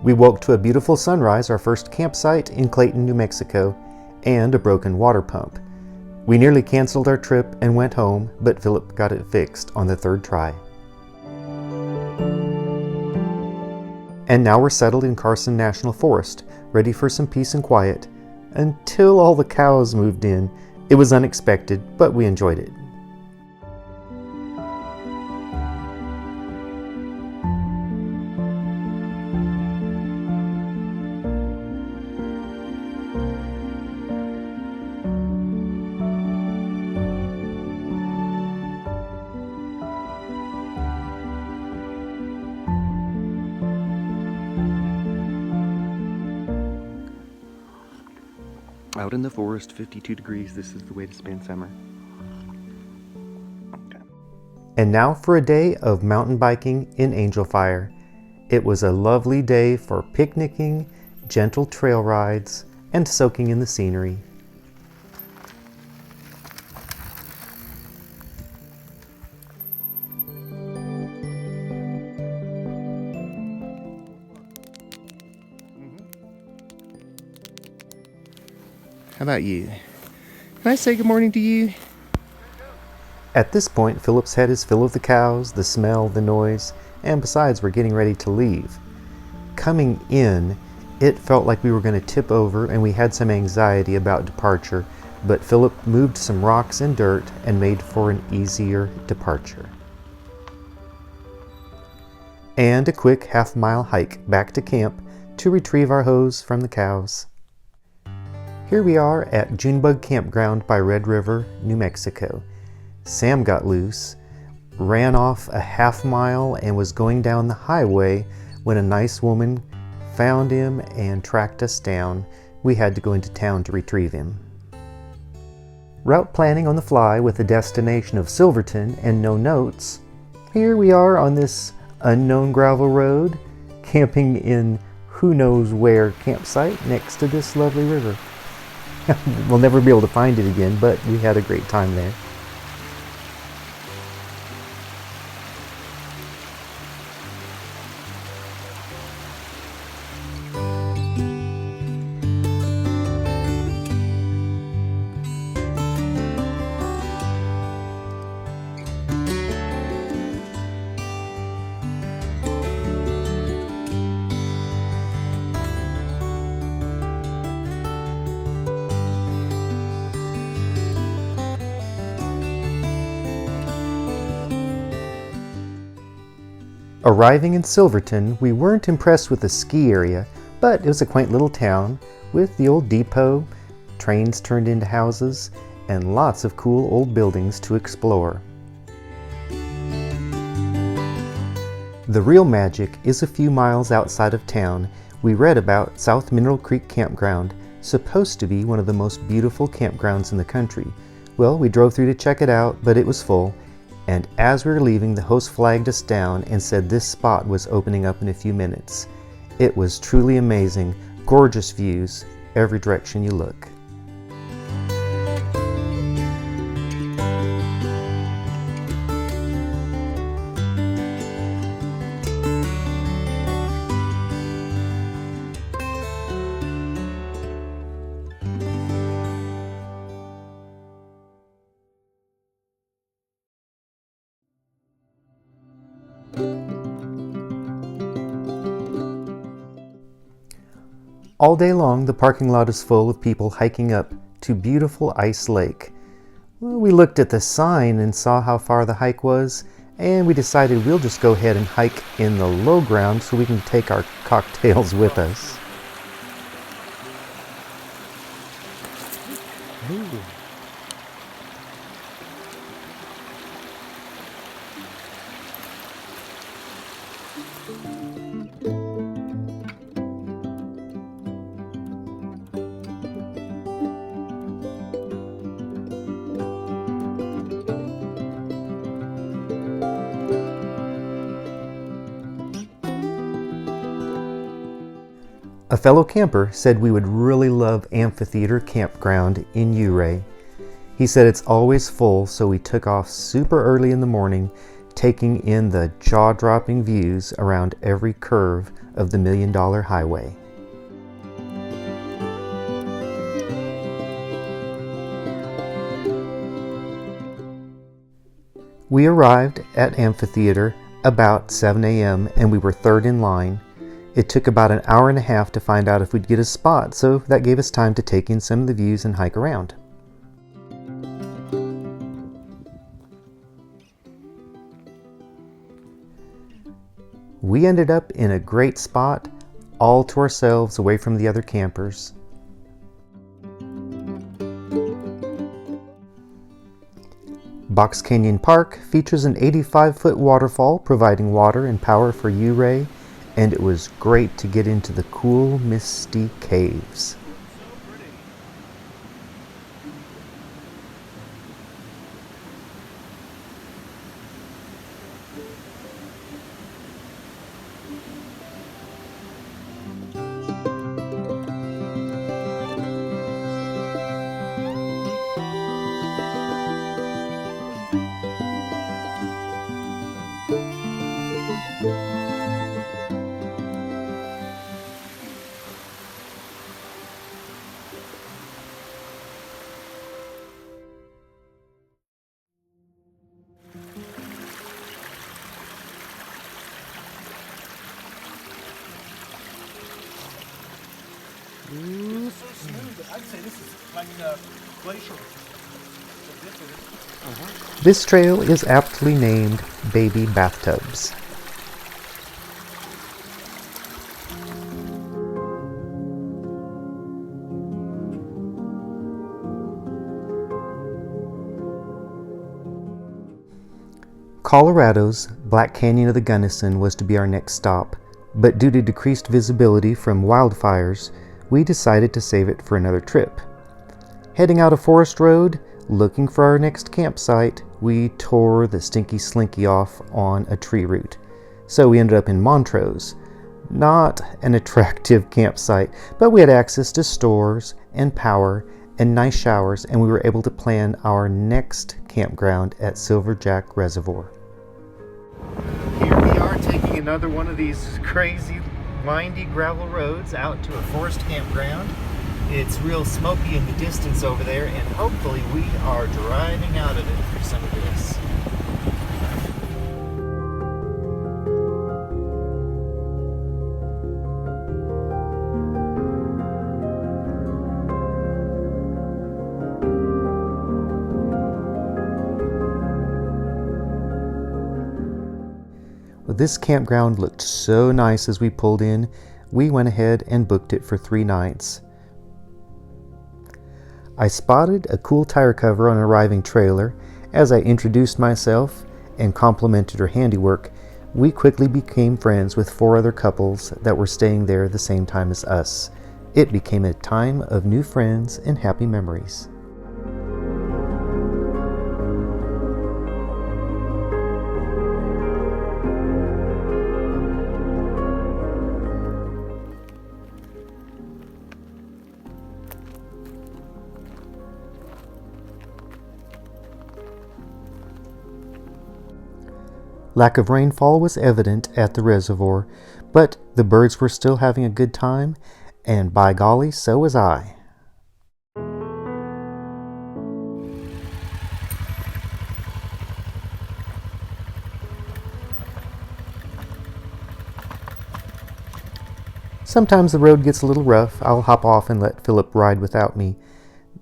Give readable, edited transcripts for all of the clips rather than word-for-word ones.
We woke to a beautiful sunrise, our first campsite in Clayton, New Mexico, and a broken water pump. We nearly canceled our trip and went home, but Philip got it fixed on the third try. And now we're settled in Carson National Forest, ready for some peace and quiet, until all the cows moved in. It was unexpected, but we enjoyed it. Out in the forest, 52 degrees, this is the way to spend summer. Okay. And now for a day of mountain biking in Angel Fire. It was a lovely day for picnicking, gentle trail rides, and soaking in the scenery. How about you? Can I say good morning to you? At this point, Philip's head is full of the cows, the smell, the noise, and besides, we're getting ready to leave. Coming in, it felt like we were going to tip over and we had some anxiety about departure, but Philip moved some rocks and dirt and made for an easier departure. And a quick half-mile hike back to camp to retrieve our hose from the cows. Here we are at Junebug Campground by Red River, New Mexico. Sam got loose, ran off a half mile, and was going down the highway when a nice woman found him and tracked us down. We had to go into town to retrieve him. Route planning on the fly with a destination of Silverton and no notes. Here we are on this unknown gravel road, camping in who knows where campsite next to this lovely river. We'll never be able to find it again, but we had a great time there. Arriving in Silverton, we weren't impressed with the ski area, but it was a quaint little town with the old depot, trains turned into houses, and lots of cool old buildings to explore. The real magic is a few miles outside of town. We read about South Mineral Creek Campground, supposed to be one of the most beautiful campgrounds in the country. Well, we drove through to check it out, but it was full. And as we were leaving, the host flagged us down and said this spot was opening up in a few minutes. It was truly amazing, gorgeous views, every direction you look. All day long, the parking lot is full of people hiking up to beautiful Ice Lake. Well, we looked at the sign and saw how far the hike was, and we decided we'll just go ahead and hike in the low ground so we can take our cocktails with us. Ooh. A fellow camper said we would really love Amphitheater Campground in Ouray. He said it's always full, so we took off super early in the morning, taking in the jaw-dropping views around every curve of the $1 Million Highway. We arrived at Amphitheater about 7 a.m. and we were third in line. It took about an hour and a half to find out if we'd get a spot, so that gave us time to take in some of the views and hike around. We ended up in a great spot, all to ourselves, away from the other campers. Box Canyon Park features an 85-foot waterfall providing water and power for U-Ray, and it was great to get into the cool, misty caves. So smooth. I'd say this is like glacial. This trail is aptly named Baby Bathtubs. Colorado's Black Canyon of the Gunnison was to be our next stop, but due to decreased visibility from wildfires, we decided to save it for another trip. Heading out a forest road, looking for our next campsite, we tore the Stinky Slinky off on a tree root. So we ended up in Montrose. Not an attractive campsite, but we had access to stores and power and nice showers, and we were able to plan our next campground at Silverjack Reservoir. Here we are taking another one of these crazy windy gravel roads out to a forest campground. It's real smoky in the distance over there, and hopefully we are driving out of it for some of this. This campground looked so nice as we pulled in, we went ahead and booked it for 3 nights. I spotted a cool tire cover on an arriving trailer. As I introduced myself and complimented her handiwork, we quickly became friends with 4 other couples that were staying there the same time as us. It became a time of new friends and happy memories. Lack of rainfall was evident at the reservoir, but the birds were still having a good time, and by golly, so was I. Sometimes the road gets a little rough. I'll hop off and let Philip ride without me.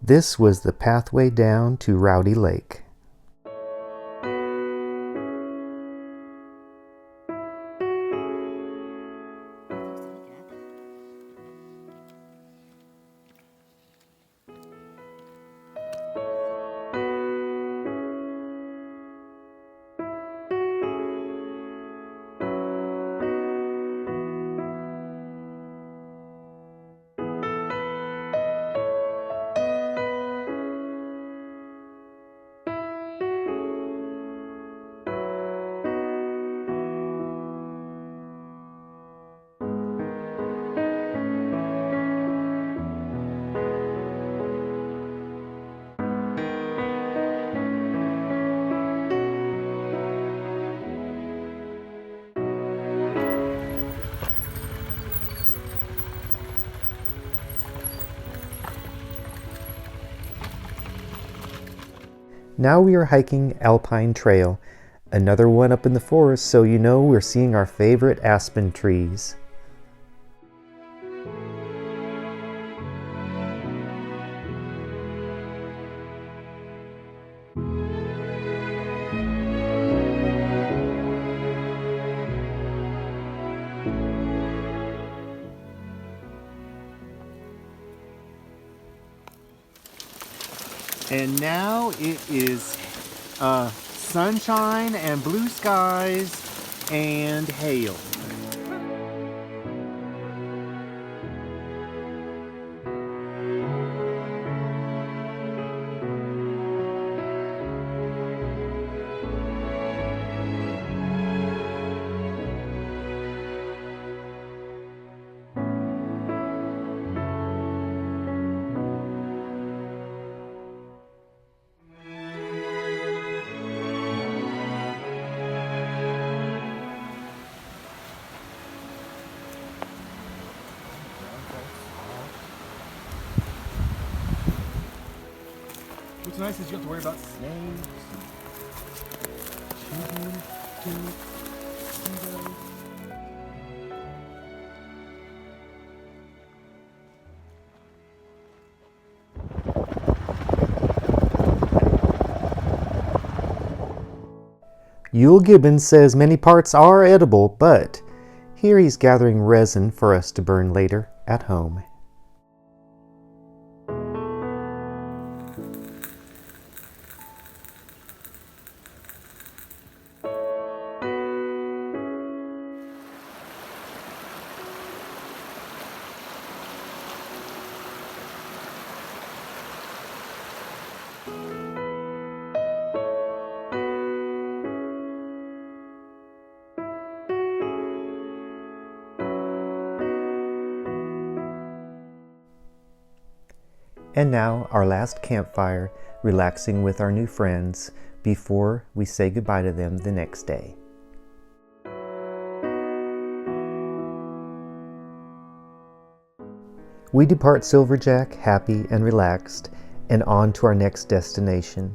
This was the pathway down to Rowdy Lake. Now we are hiking Alpine Trail, another one up in the forest, so you know we're seeing our favorite aspen trees. And now it is sunshine and blue skies and hail. What's nice is you don't have to worry about snakes. Yule Gibbons says many parts are edible, but here he's gathering resin for us to burn later at home. And now our last campfire, relaxing with our new friends before we say goodbye to them the next day. We depart Silverjack happy and relaxed and on to our next destination.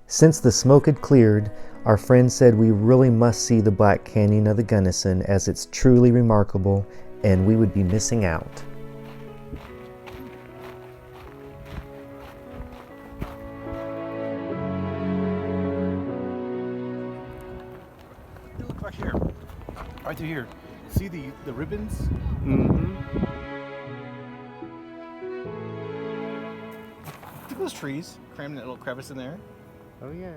Since the smoke had cleared, our friend said we really must see the Black Canyon of the Gunnison, as it's truly remarkable and we would be missing out. Look right here. Right through here. See the ribbons? Mm-hmm. Look at those trees. Crammed in that little crevice in there. Oh yeah.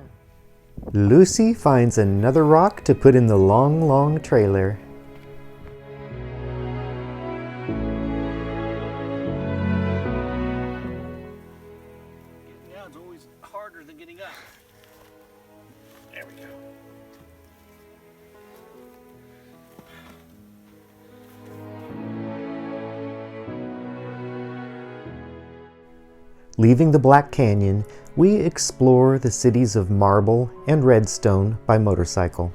Lucy finds another rock to put in the long, long trailer. Getting down is always harder than getting up. There we go. Leaving the Black Canyon, we explore the cities of Marble and Redstone by motorcycle.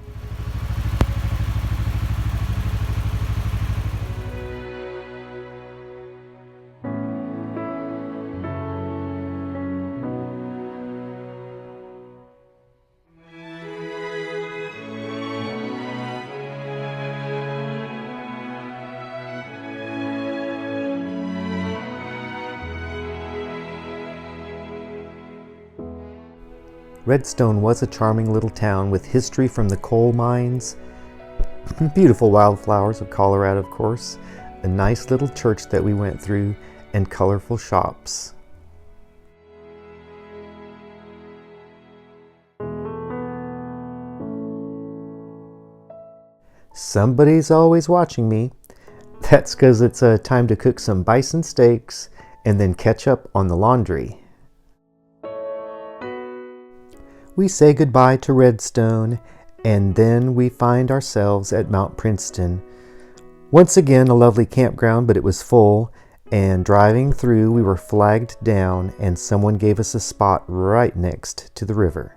Redstone was a charming little town with history from the coal mines, beautiful wildflowers of Colorado, of course, a nice little church that we went through, and colorful shops. Somebody's always watching me. That's because it's time to cook some bison steaks and then catch up on the laundry. We say goodbye to Redstone, and then we find ourselves at Mount Princeton. Once again, a lovely campground, but it was full, and driving through, we were flagged down, and someone gave us a spot right next to the river.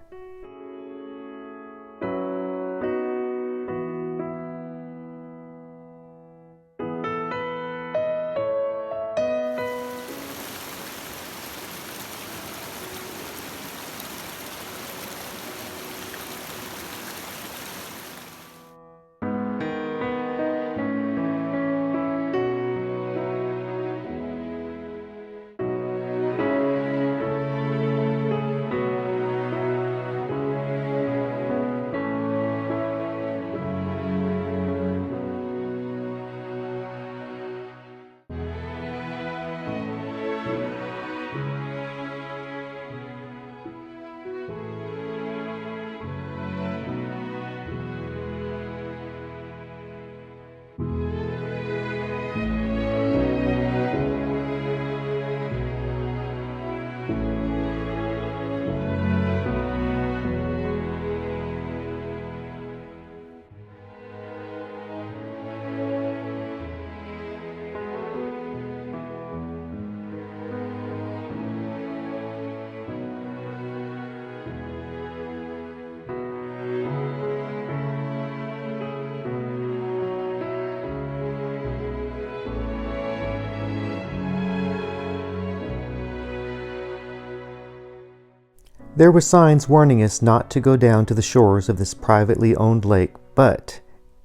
There were signs warning us not to go down to the shores of this privately owned lake, but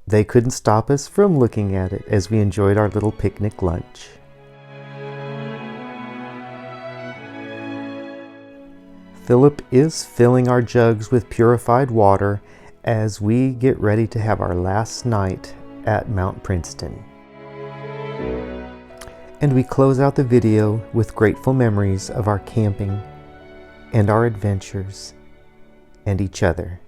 they couldn't stop us from looking at it as we enjoyed our little picnic lunch. Philip is filling our jugs with purified water as we get ready to have our last night at Mount Princeton. And we close out the video with grateful memories of our camping and our adventures and each other.